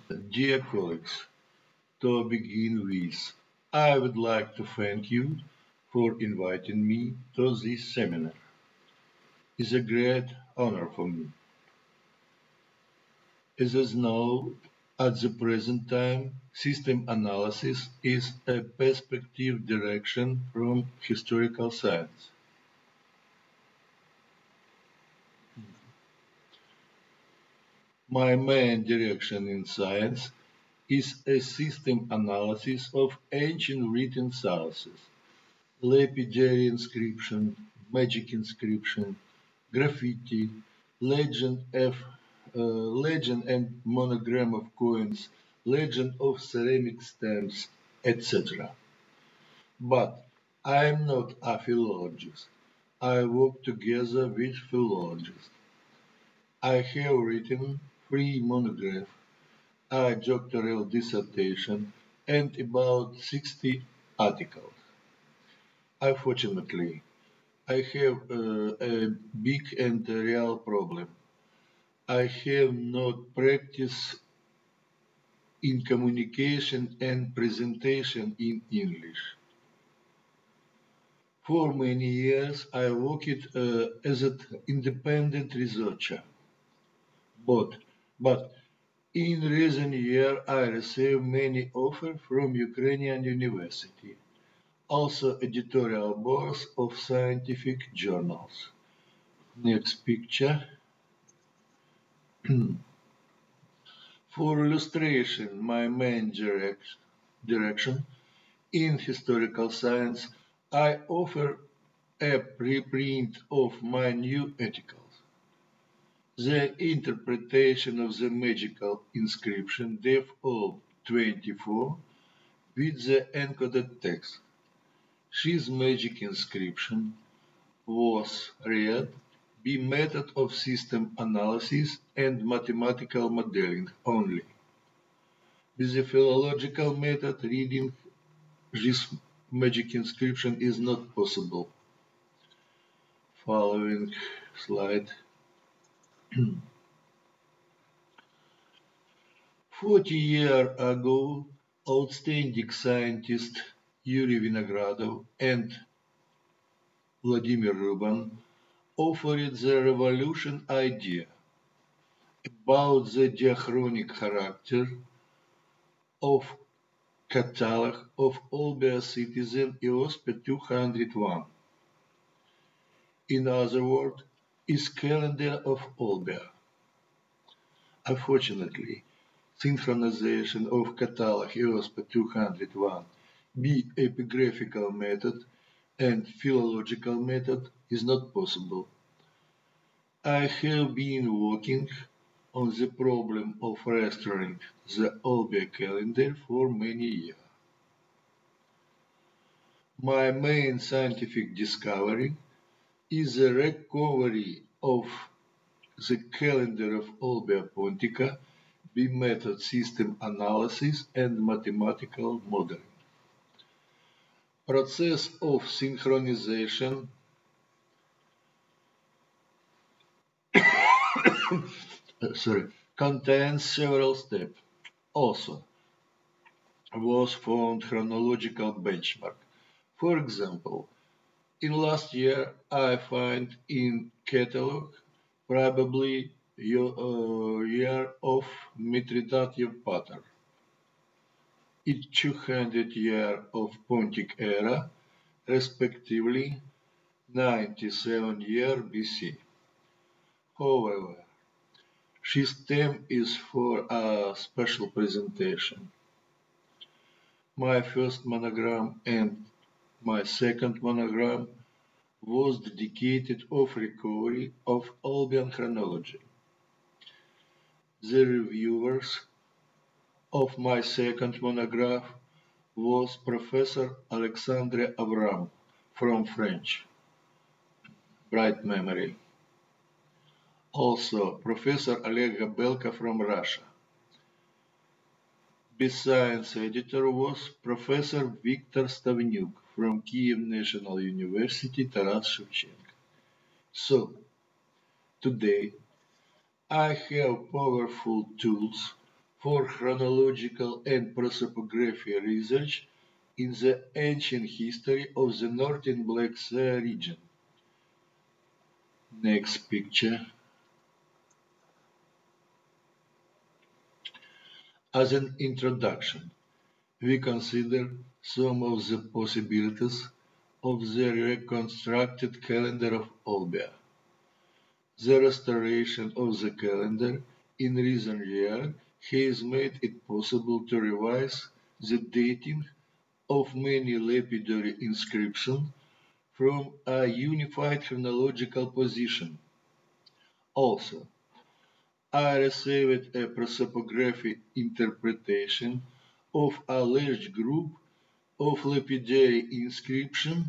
Dear colleagues, to begin with, I would like to thank you for inviting me to this seminar. It's a great honor for me. As is known, at the present time, system analysis is a perspective direction from historical science. My main direction in science is a system analysis of ancient written sources, lapidary inscription, magic inscription, graffiti, legend, legend and monogram of coins, legend of ceramic stamps, etc. But I am not a philologist. I work together with philologists. I have written 3 monographs, a doctoral dissertation, and about 60 articles. Unfortunately, I have a big and real problem. I have not practiced in communication and presentation in English. For many years, I worked as an independent researcher. But, but in recent years, I received many offers from Ukrainian university, also editorial boards of scientific journals. Next picture. For illustration, my main direction in historical science, I offer a preprint of my new articles. The interpretation of the magical inscription Def of 24 with the encoded text. This magic inscription was read by method of system analysis and mathematical modeling only. With the philological method, reading this magic inscription is not possible. Following slide. 40 years ago, outstanding scientists Yuri Vinogradov and Vladimir Ruban offered the revolution idea about the diachronic character of catalog of Olbia citizen EOSP 201. In other words, is calendar of Olbia. Unfortunately, synchronization of catalog EOSP 201 by epigraphical method and philological method is not possible. I have been working on the problem of restoring the Olbia calendar for many years. My main scientific discovery is the recovery of the calendar of Olbia Pontica by method system analysis and mathematical modeling. Process of synchronization contains several steps. Also, was found chronological benchmark. For example, in last year I find in catalog probably year of Mithridatev pattern. It's 200 year of Pontic era, respectively 97 year BC. However, this theme is for a special presentation. My first monogram and my second monogram was dedicated of recovery of Olbian chronology. The reviewers of my second monograph was Professor Alexandre Avram from French. Bright memory. Also, Professor Oleg Gabelka from Russia. The science editor was Professor Viktor Stavnyuk from Kiev National University Taras Shevchenko. So, today I have powerful tools for chronological and prosopography research in the ancient history of the Northern Black Sea region. Next picture. As an introduction, we consider some of the possibilities of the reconstructed calendar of Olbia. The restoration of the calendar in recent years has made it possible to revise the dating of many lapidary inscriptions from a unified chronological position. Also, I received a prosopography interpretation of a large group of lapidary inscriptions.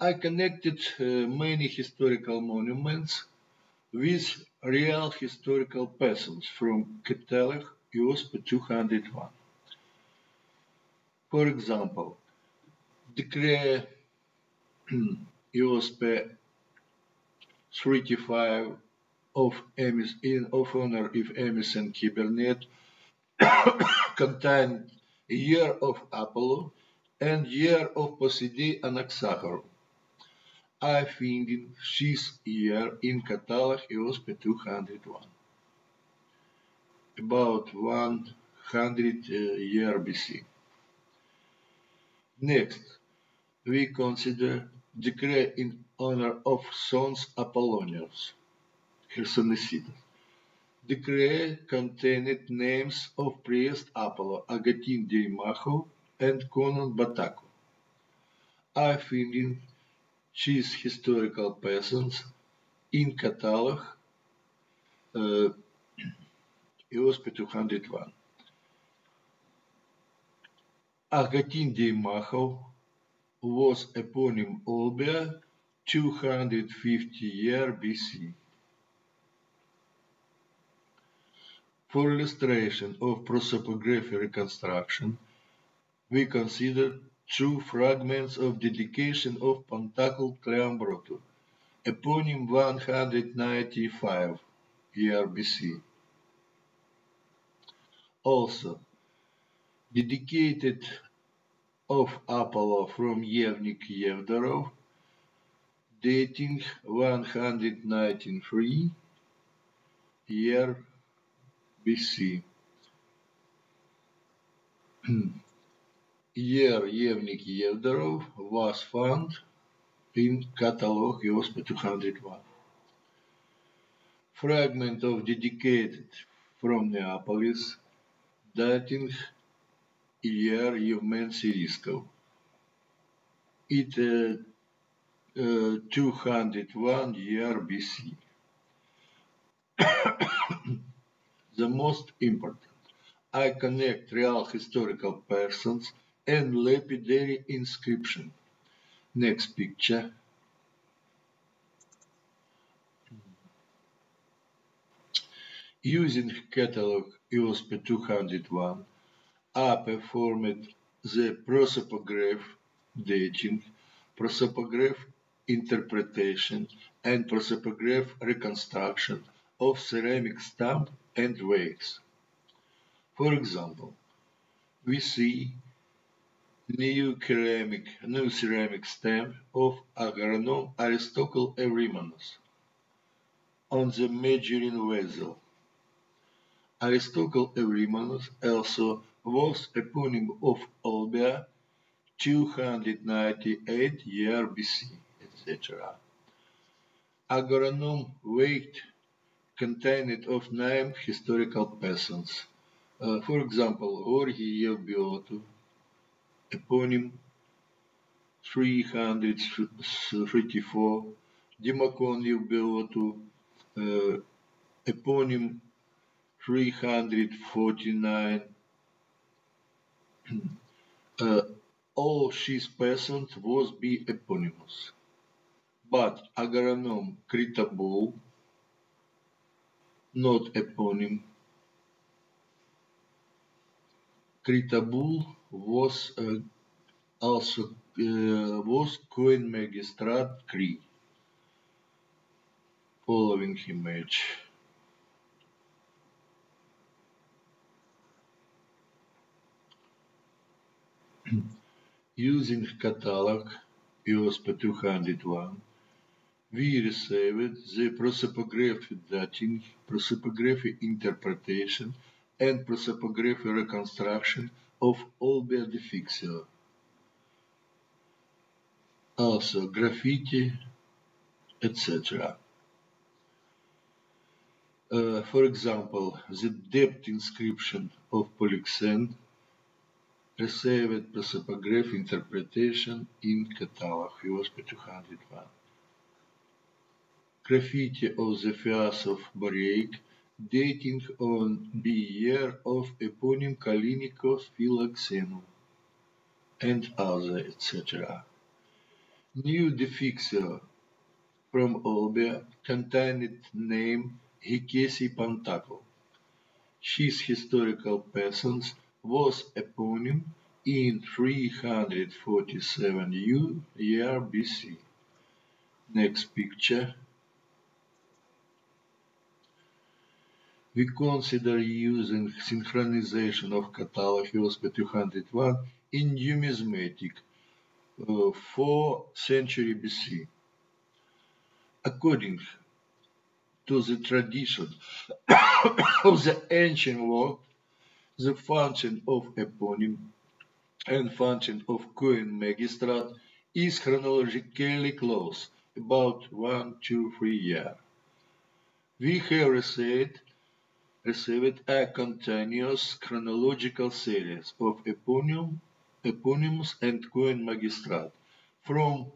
I connected many historical monuments with real historical persons from Catalog USP 201. For example, Decree USP 35 of honor of Emerson Kibernet contained year of Apollo and year of Posidei Anaxagoras. I find this year in Catalog USP 201, about 100 year BC. Next, we consider decree in honor of Sons Apollonius, Hersonesidas. Decree contained names of priest Apollo, Agatin Deimacho, and Conon Bataco. I find these historical persons in Catalog USP 201. Agatin Deimacho was eponym Olbia 250 year BC. For illustration of prosopography reconstruction, we consider two fragments of dedication of Pantacul Cleombrotu, eponym 195 year BC. Also, dedicated of Apollo from Yevnik Yevdorov, dating 193 year BC. Year Yevnik Yevdorov was found in Catalog USP 201. Fragment of dedicated from Neapolis, dating year Mommsen-Gesellschaft. It 201 year BC. The most important, I connect real historical persons and lapidary inscription. Next picture. Using catalog USP 201, I performed the prosopograph dating, prosopograph interpretation, and prosopograph reconstruction of ceramic stamp and wax. For example, we see new ceramic stamp of agronom Aristotle Eurymanus on the measuring vessel. Aristotle Eurymanus also was eponym of Olbia 298 year BC, etc. Agronom weight contained of 9 historical persons. For example, Georgiev Biotu, eponym 334, Dimokon Biotu, eponym 349. All these persons was be eponymous, but agronom Kritabul, not eponym. Kritabul was also was coin magistrat Kri. Following image. Using catalog EOSP 201, we received the prosopography dating, prosopography interpretation, and prosopography reconstruction of Olbia defixio. Also graffiti, etc. For example, the depth inscription of Polyxen received prosopography interpretation in catalog EOSP 201. Graffiti of the face of Boraic dating on B year of eponym Kalinikos Philoxenum and other, etc. New defixio from Olbia contained name Hikesi Pantacle. His historical peasant was eponym in 347 year BC. Next picture. We consider using synchronization of catalog EOSP 201 in numismatic 4th century BC. According to the tradition of the ancient world, the function of eponym and function of coin magistrate is chronologically close, about 1 to 3 years. We have received a continuous chronological series of eponyms and coin magistrate from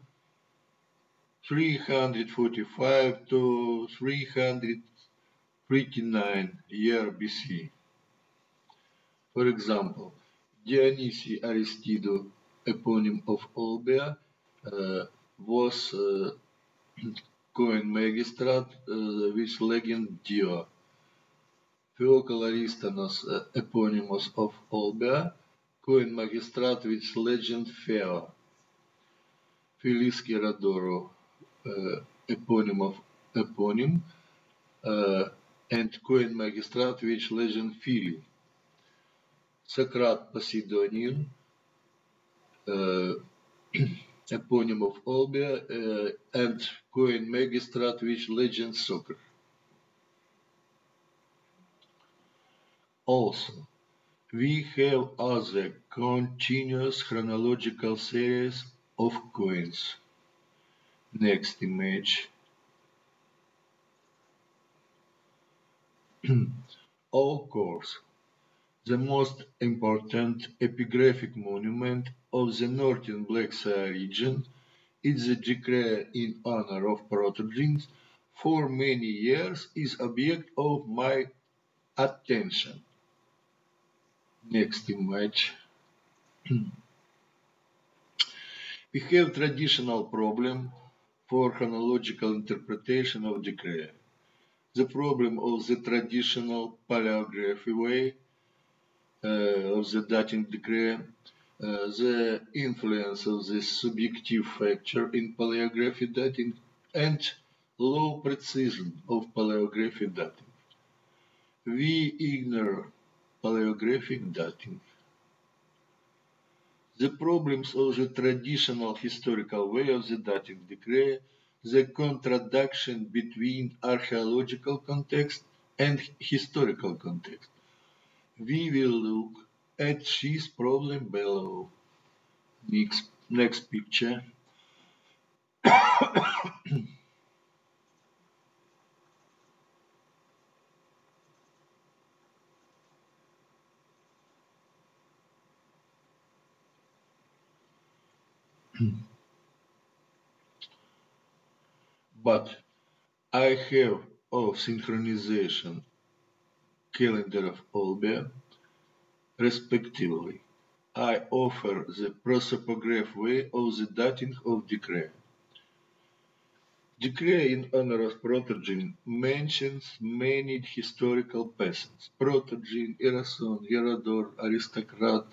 345 to 339 year BC. For example, Dionysi Aristido, eponym of Olbia, was coin magistrate with legend Dio. Theocle Aristanos, eponymous of Olbia, coin magistrate with legend Theo. Filiski Radoro, eponym and coin magistrate with legend Phili. Socrat Posidonian, eponym of Olbia and coin magistrate with legend Soccer. Also, we have other continuous chronological series of coins. Next image. Of course, the most important epigraphic monument of the northern Black Sea region is the decree in honor of Protogenes. For many years is object of my attention. Next image. We have traditional problem for chronological interpretation of decree. The problem of the traditional paleography way of the dating decree, the influence of the subjective factor in paleography dating, and low precision of paleography dating. We ignore paleographic dating. The problems of the traditional historical way of the dating decree, the contradiction between archaeological context and historical context. We will look at this problem below. Next picture. But I have of synchronization calendar of Olbia, respectively. I offer the prosopograph way of the dating of decree. Decree in honor of Protogenes mentions many historical peasants: Protogene, Erason, Herodor, Aristocrat,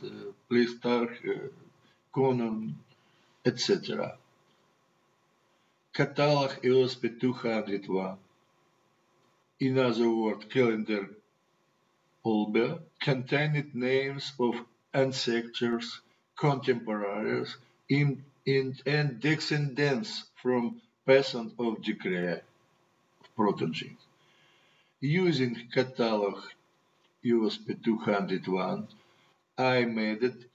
Pleitarch, Conon, etc. Catalog EOSP 201, in other words, calendar Olbia, contained names of ancestors, contemporaries and descendants from peasant of decree of Protogenes. Using catalog USP 201, I made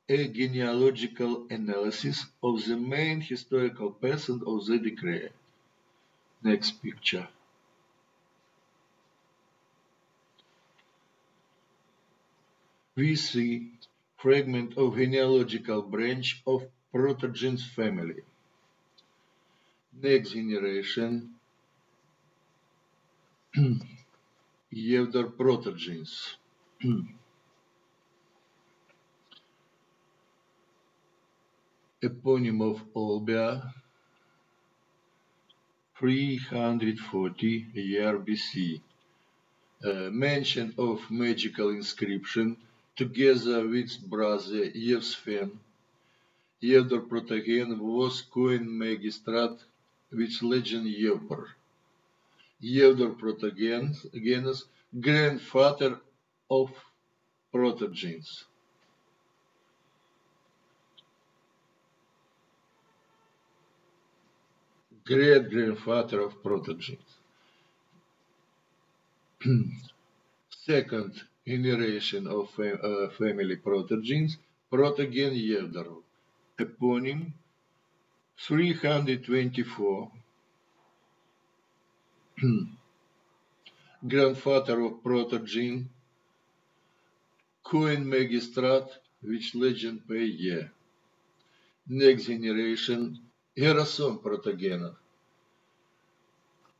a genealogical analysis of the main historical peasant of the decree. Next picture. We see fragment of genealogical branch of Protogenes family. Next generation, Yevdor Protogenes. Eponymoi of Olbia, 340 year BC. Mention of magical inscription together with brother Yevsfen. Yevdor Protogenes was coin magistrate with legend Yevpor. Yevdor Protogenes, grandfather of Protogenes. Great-grandfather of Protogenes. Second generation of family Protogenes, Protogene Yevdorov. Eponym 324. Grandfather of Protogene, coin magistrate, which legend per year. Next generation, Gerason Protogenov,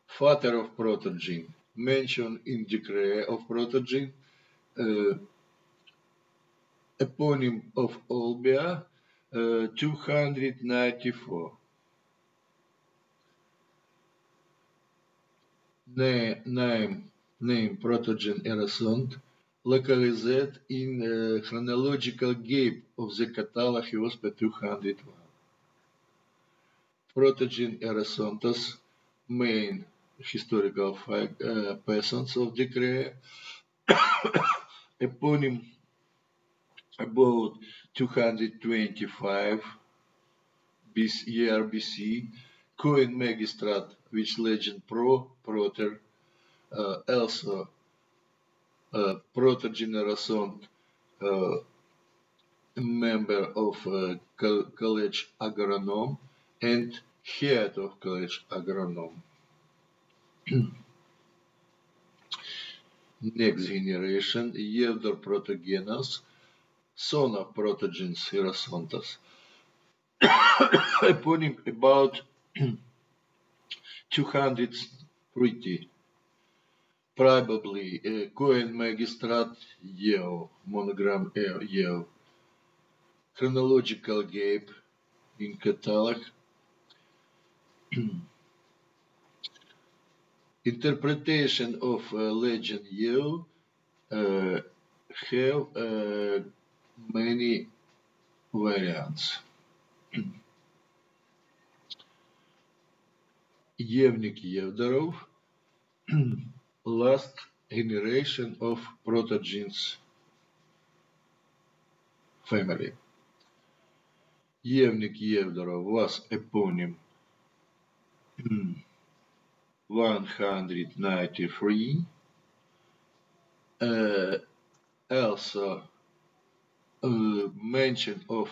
father of Protogene, mentioned in decree of Protogene, eponym of Olbia, 294. Name Protogene Erasont, localized in chronological gap of the catalog USP 201. Protogene Erasontos, main historical peasants of decree, eponym about 225 year BC, coin magistrate, which legend Proter, also Protogene Erasont, member of college agronom and head of college agronom. Next generation, Yevdor Protogenes, son of Protogenes Erasontos, eponym about 230, probably coin magistrate Yeo, monogram Yeo. Chronological gap in catalog. Interpretation of legend Yeo have many variants. Yevnik Yevdorov, last generation of Protogenes family. Yevnik Yevdorov was eponym 193. Also mention of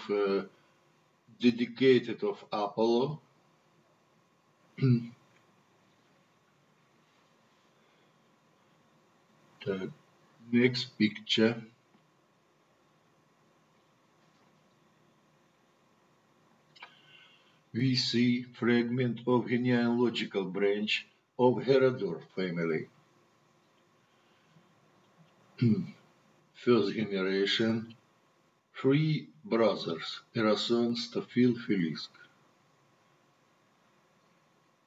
dedicated of Apollo. The next picture. We see fragment of genealogical branch of Herodor family. First generation, 3 brothers, Erason, Stafil, Filisk.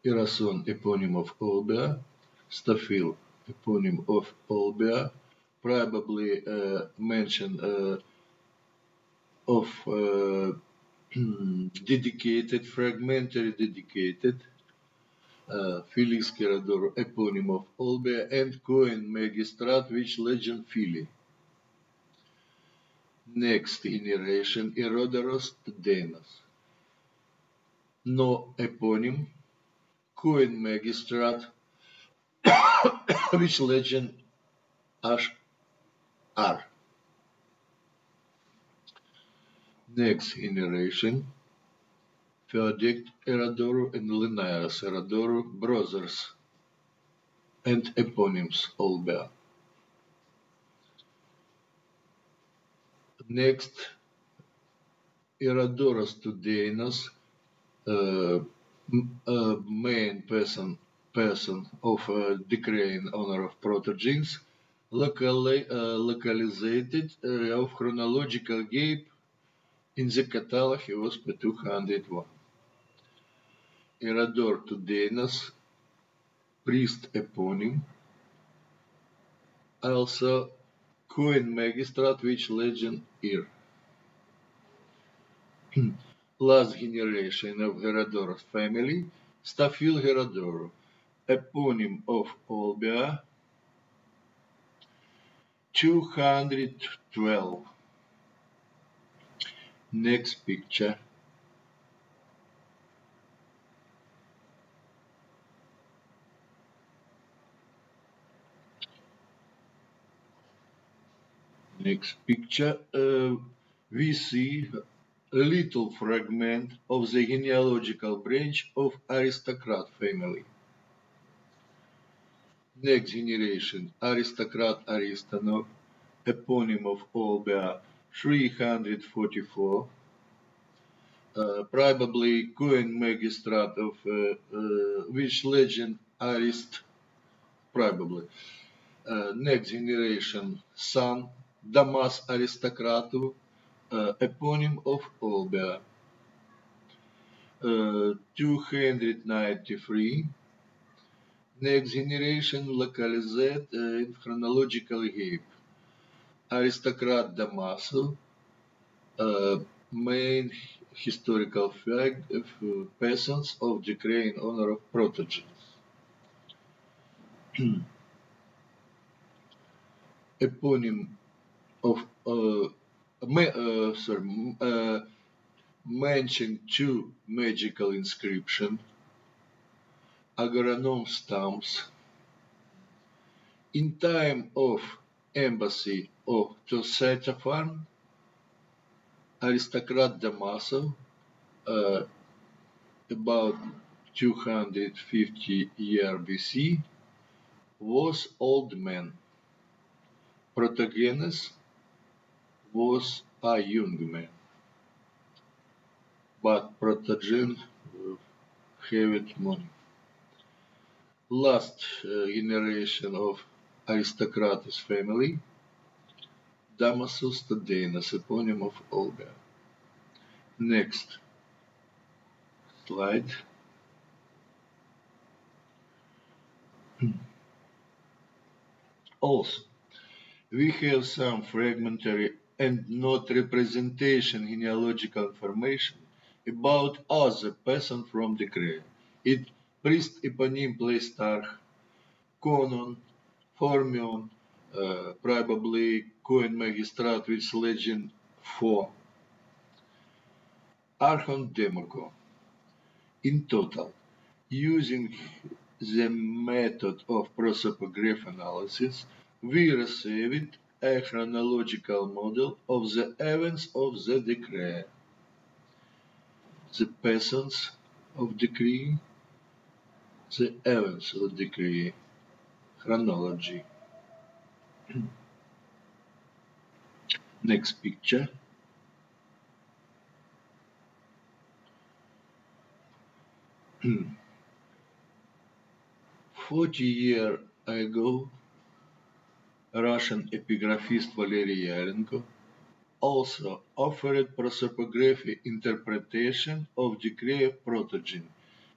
Erason, eponym of Olbia, Stafil, eponym of Olbia, probably mention of dedicated, fragmentary dedicated, Filisk Herodor, eponym of Olbia, and coin magistrate, which legend Fili. Next generation Erodoros Denos. No eponym, coin magistrat, which legend R. Next generation Theodect Erodoro and Linnaeus Erodoro, brothers, and eponyms Olbia. Next, Erodoros Tudenos, main person of decree in honor of Protogenes, localized of chronological gap in the catalog he was 201. Erodor Tudenos, priest eponym, also coin magistrat which legend here. Last generation of Herodotus family, Staphil Herodoro, eponym of Olbia, 212. Next picture. Next picture, we see a little fragment of the genealogical branch of aristocrat family. Next generation, aristocrat Aristonov, eponym of Olbia, 344, probably coin magistrat of which legend Arist, probably. Next generation, son Damas Aristocratu, eponym of Olbia, 293. Next generation localized in chronological gap. Aristocrat Damaso, main historical fact of peasants of decree in honor of Protogenes. Eponym of mentioned two magical inscriptions, agronom stamps. In time of embassy of Tosetaphon, aristocrat Damaso, about 250 year BC, was old man. Protogenes was a young man. But Protogenes had money. Last generation of aristocratus family, Damasus Tadenas, eponym of Olbia. Next slide. Also, we have some fragmentary and not representation genealogical information about other peasants from the Crea. It priest eponym Playstarch, Conon, Formion, probably coin magistrat with legend 4, Archon Democo. In total, using the method of prosopograph analysis, we received a chronological model of the events of the decree. The peasants of decree, the events of decree, chronology. Next picture. Hmm. 40 years ago, Russian epigraphist Valery Yarenko also offered prosopography interpretation of decree of Protogen,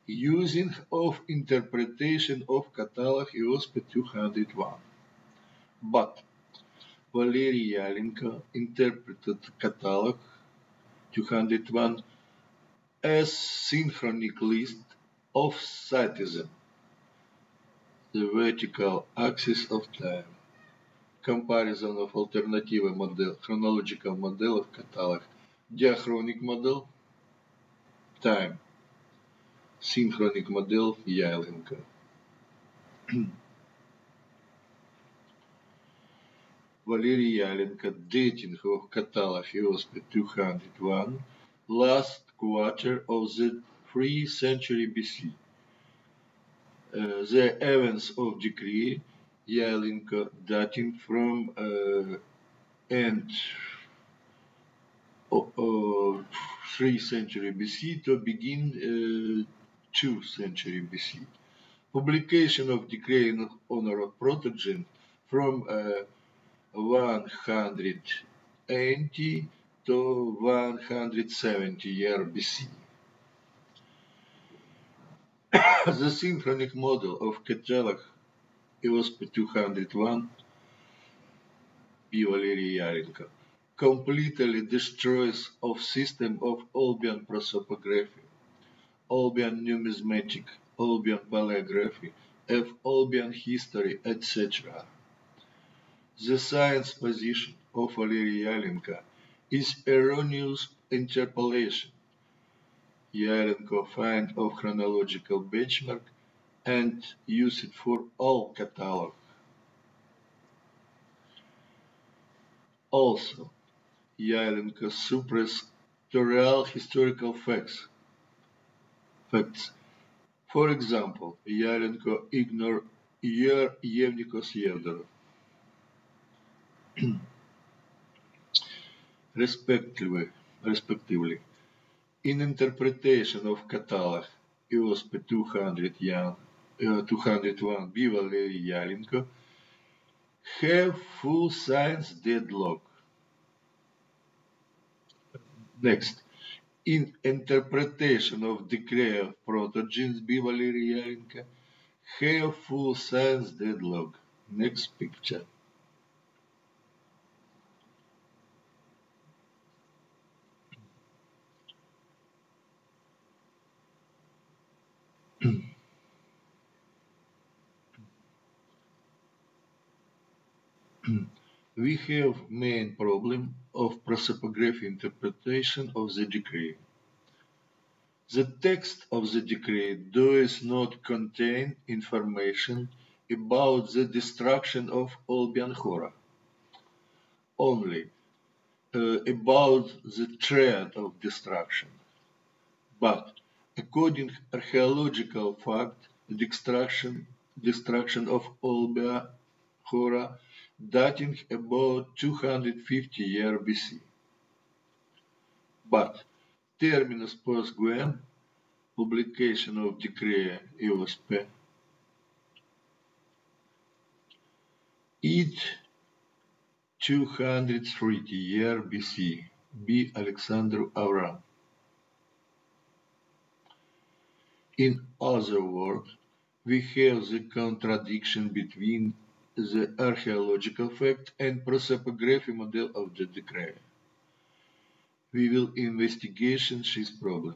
using of interpretation of catalog EOSP 201. But Valery Yarenko interpreted catalog 201 as synchronic list of citizens, the vertical axis of time. comparison of alternative model, chronological model of catalog, diachronic model, time, synchronic model, Yailenko. Valery Yailenko, dating of catalog EOSP 201, last quarter of the 3rd century BC. The events of decree Yailenko dating from end of 3rd century BC to begin 2nd century BC. Publication of decree in honor of Protogenes from 180 to 170 year BC. The synchronic model of catalog EOSP 201 B. Valery Yailenko completely destroys of system of Olbian prosopography, Olbian numismatic, Olbian paleography, of Olbian history, etc. The science position of Valery Yailenko is erroneous interpolation. Yailenko find of chronological benchmark and use it for all catalog. Also, Yailenko suppress the real historical facts. For example, Yailenko ignore Yevnikos Yevdorov. respectively. In interpretation of catalog EOSP 201 B. Valery Yailenko have full science deadlock. Next, in interpretation of decree of Protogenes B. Valery Yailenko have full science deadlock. Next picture. We have main problem of prosopography interpretation of the decree. The text of the decree does not contain information about the destruction of Olbian Hora, only about the threat of destruction. But according to archaeological fact, destruction of Olbia Hora dating about 250 years BC. But terminus post Guem, publication of decree EOSP, it 230 years BC, B. Alexandru Avram. In other words, we have the contradiction between the archaeological fact and prosopography model of the decree. We will investigate this problem.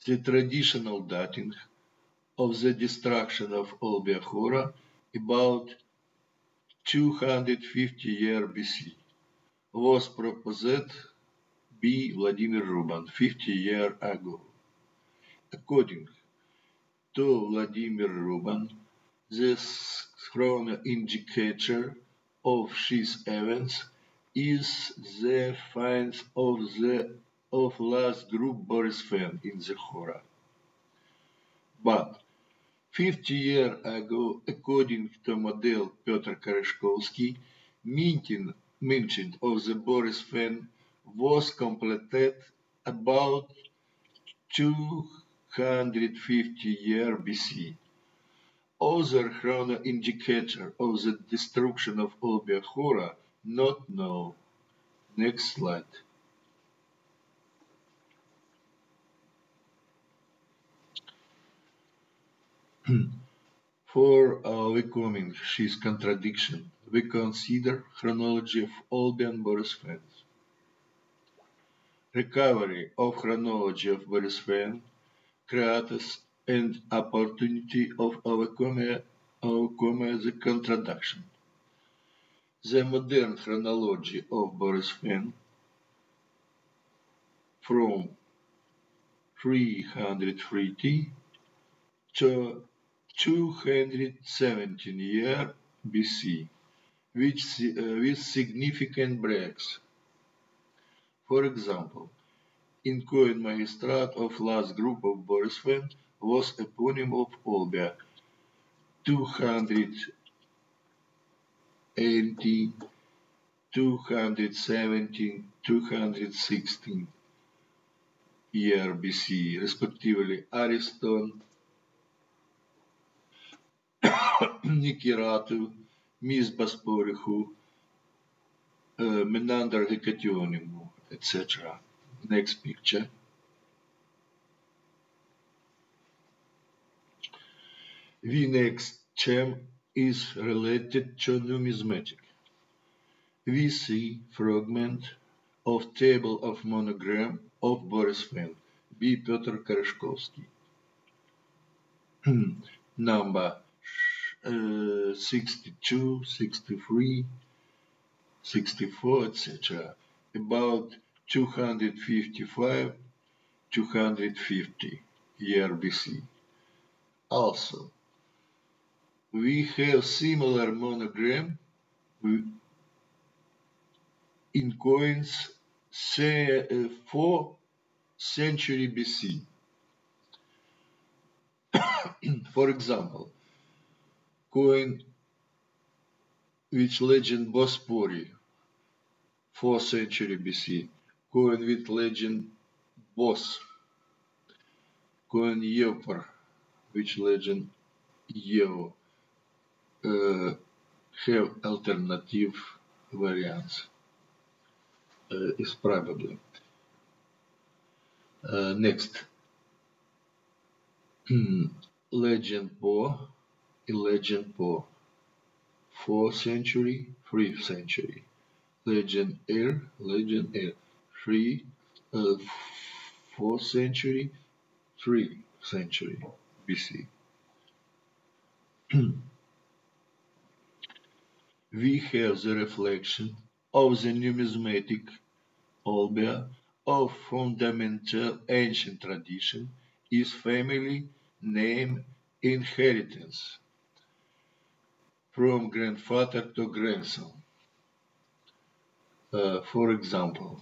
The traditional dating of the destruction of Olbia Hora about 250 years BC was proposed by Vladimir Ruban 50 years ago. According to Vladimir Ruban, the chrono indicator of these events is the finds of last group Boris Fen in the Hora. But 50 years ago, according to model Piotr Koreshkovsky, mention of the Boris Fen was completed about 250 years BC. Other chrono indicator of the destruction of Olbia Hora not known. Next slide. For overcoming this contradiction, we consider chronology of Olbian Boris Fens. Recovery of chronology of Boris Fen creates an opportunity of overcoming as a contradiction. The modern chronology of Boris Fenn from 330 to 217 year BC, with significant breaks. For example, in coin magistrate of last group of Boris Fenn was Eponymoi of Olbia, 280, 217, 216 year BC, respectively Ariston, Nikiratu, Misbasporihu, Menander Hekationimou, etc. Next picture. The next term is related to numismatic. We see fragment of table of monogram of Boris Fenn, B. Piotr Koreshkovsky. Number 62, 63, 64, etc. About 255, 250 year BC. Also, we have similar monogram in coins 4th century BC. For example, coin with legend Bospori, 4th century BC, coin with legend Bos, coin Yevpar, which legend Yevo, have alternative variants, is probably. Next, legend Po, legend Po, 4th century, 3rd century. Legend Air, 4th century, 3rd century BC. We have the reflection of the numismatic Olbia of fundamental ancient tradition is family name inheritance from grandfather to grandson. For example,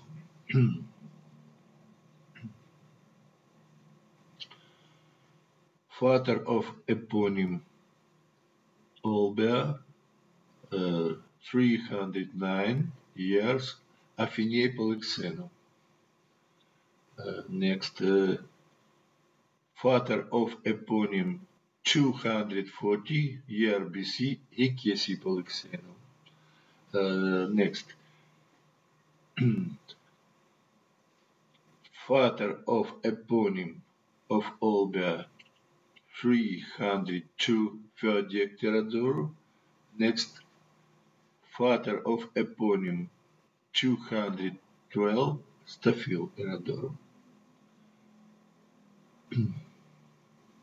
father of eponym Olbia, 309 years, Afinei Polixenu. Next, father of eponym 240 year BC, Ikesi Polixenu. Next, father of eponym of Olbia, 302 Feodek Teodoro. Next, father of eponym 212 Stafil Teodoro.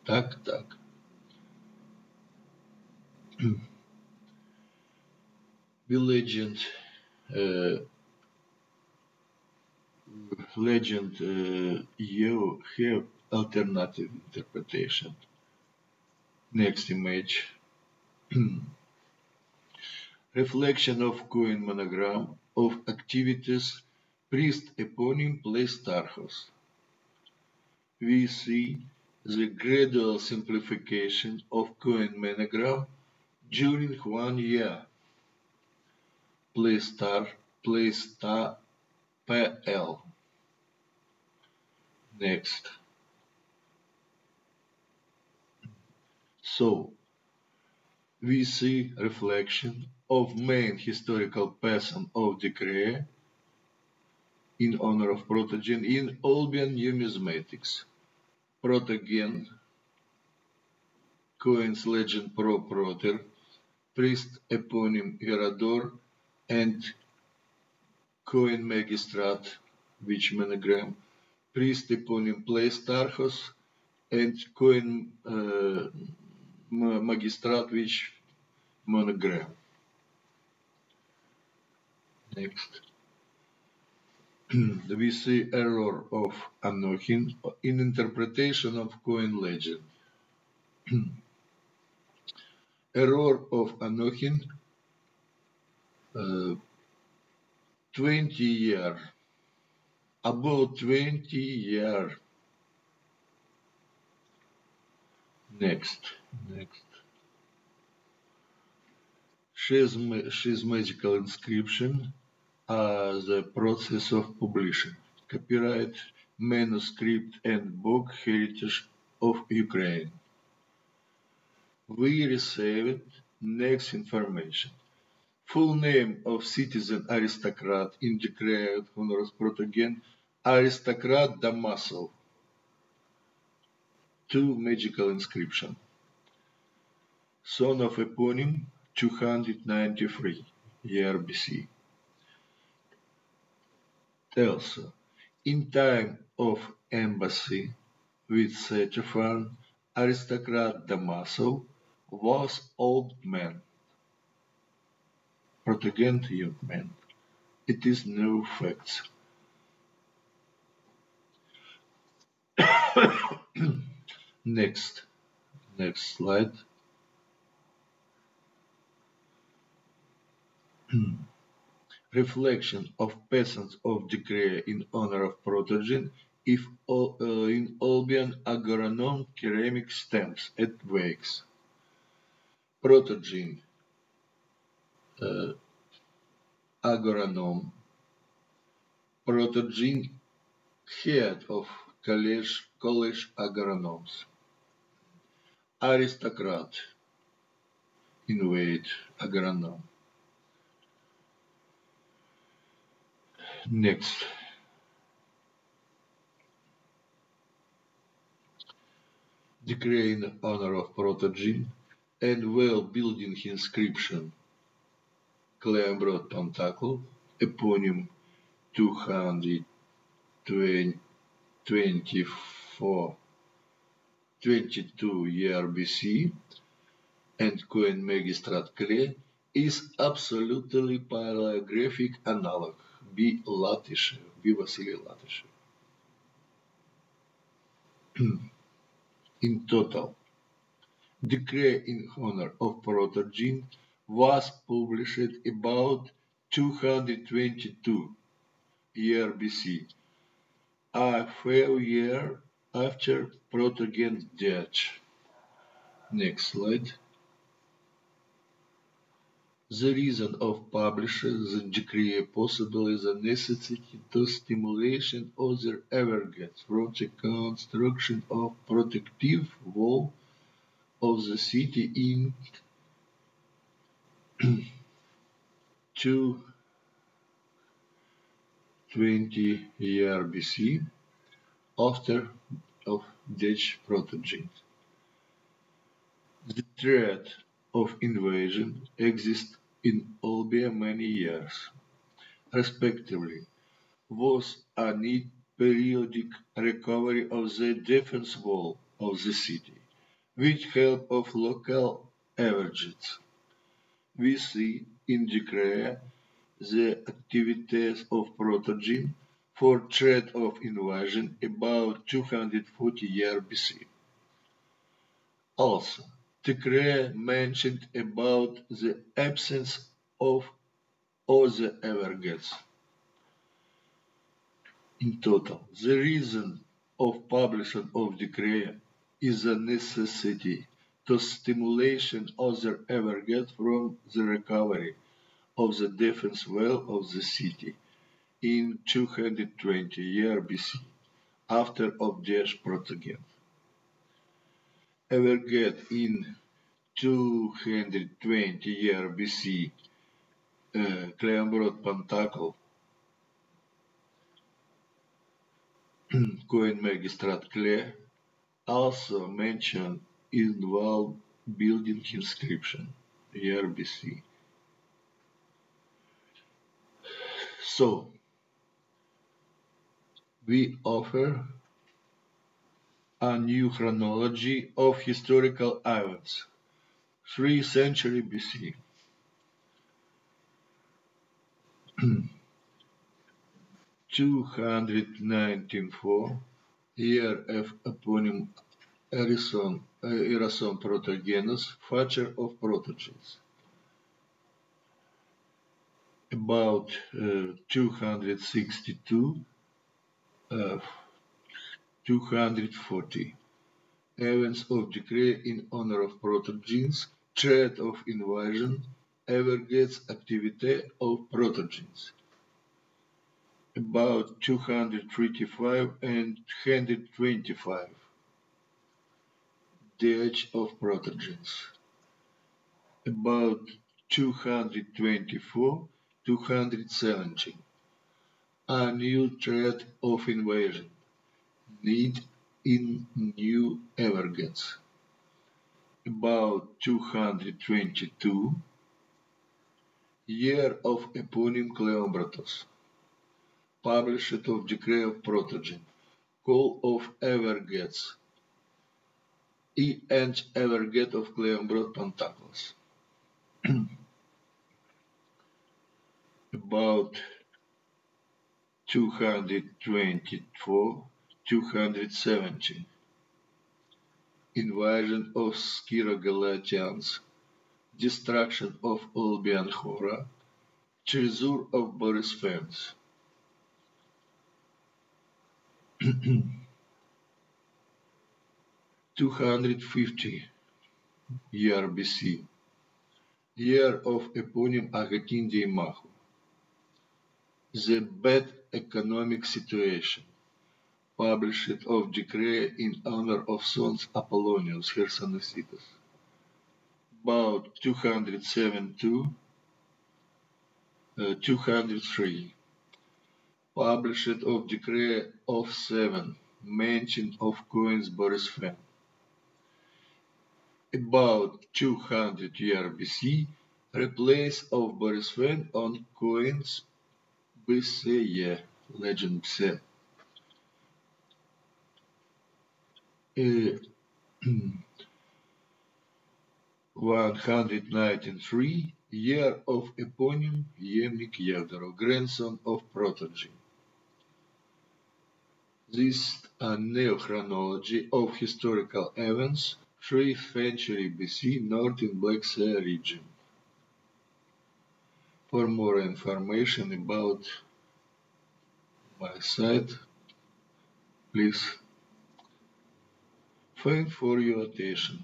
Так. The legend you have alternative interpretation. Next image. Reflection of coin monogram of activities priest eponym place Tarchos. We see the gradual simplification of coin monogram during 1 year. Place star PL. Next. So, we see reflection of main historical person of decree in honor of Protogenes in Olbian numismatics. Protogenes, coins legend Proter, priest eponym Herodor, and coin magistrate, which monogram, priest eponym Place Tarchos, and coin Mommsen-Gesellschaft monogram. Next. We see error of Anokhin in interpretation of coin legend. Error of Anokhin, 20 year, about 20 year. Next. Schismatical inscription as the process of publishing. Copyright, manuscript and book heritage of Ukraine. We received next information. Full name of citizen aristocrat in decree honoris Protogenes, aristocrat Damasov. 2 magical inscription. Son of Eponymoi, 293 year BC. Also, in time of embassy with Setefan, aristocrat Damasov was old man. Protogenes young man. It is no facts. Next slide. Reflection of peasants of decree in honor of Protogenes if in Olbian agronom ceramic stamps at wakes. Protogenes agronom. Protogenes head of college agronoms. Aristocrat invade agronom. Next. Decree in honor of Protogenes and well building inscription. Clambrot Pentacle, Eponymoi 22 year BC and coin Magistrat Clay is absolutely paleographic analog. B. Vasily Latyshev. In total, decree in honor of Protogenes was published about 222 year BC, a few years after Protogenes' death. Next slide. The reason of publishing the decree possible is the necessity to stimulation other aggregates from the construction of protective wall of the city in 220 year BC after of death Protogenes. The threat of invasion exists in Olbia many years. Respectively, was a need periodic recovery of the defense wall of the city, with help of local averages. We see in decree the activities of Protogenes for threat of invasion about 240 years BC. Also, decree mentioned about the absence of other aggregates. In total, the reason of publishing of decree is the necessity to stimulation other aggregates from the recovery of the defense wall of the city in 220 years BC, after of death Protogenes. Aggregate in 220 years BC, Clambrot Pentacle, coin Magistrat Clay, also mentioned in wall building inscription, year BC. So, we offer a new chronology of historical events 3rd century BC. 294, year of eponym Erason Protogenes, father of Protogenes. About 262, 240. Events of decree in honor of Protogenes, threat of invasion, Evergates activity of Protogenes. About 235 and 125. Death of Protogenes. About 224, 270. A new threat of invasion. Need in New Evergates. About 222. Year of eponym Cleombrotus. Published of decree of Protogen. Call of Evergates. And Evergate of Cleombrot Pentacles. About 224, 270. Invasion of Skiro-Galatians, destruction of Olbia and Hora, Chryzur of Boris Fens. 250 year BC, year of eponym Agatindia Mahu. The bad economic situation, published of decree in honor of sons Apollonius Hersonesides. About 272, 203. Published of decree of 7, mention of coins Boris Fen. About 200 year BC, replace of Boris Fen on coins BCE, legend BC. 193, year of eponym Yemnik Yevdorov, grandson of Protogen. This is a neo-chronology of historical events, 3rd century BC, North in Black Sea region. For more information about my site, please thank for your attention.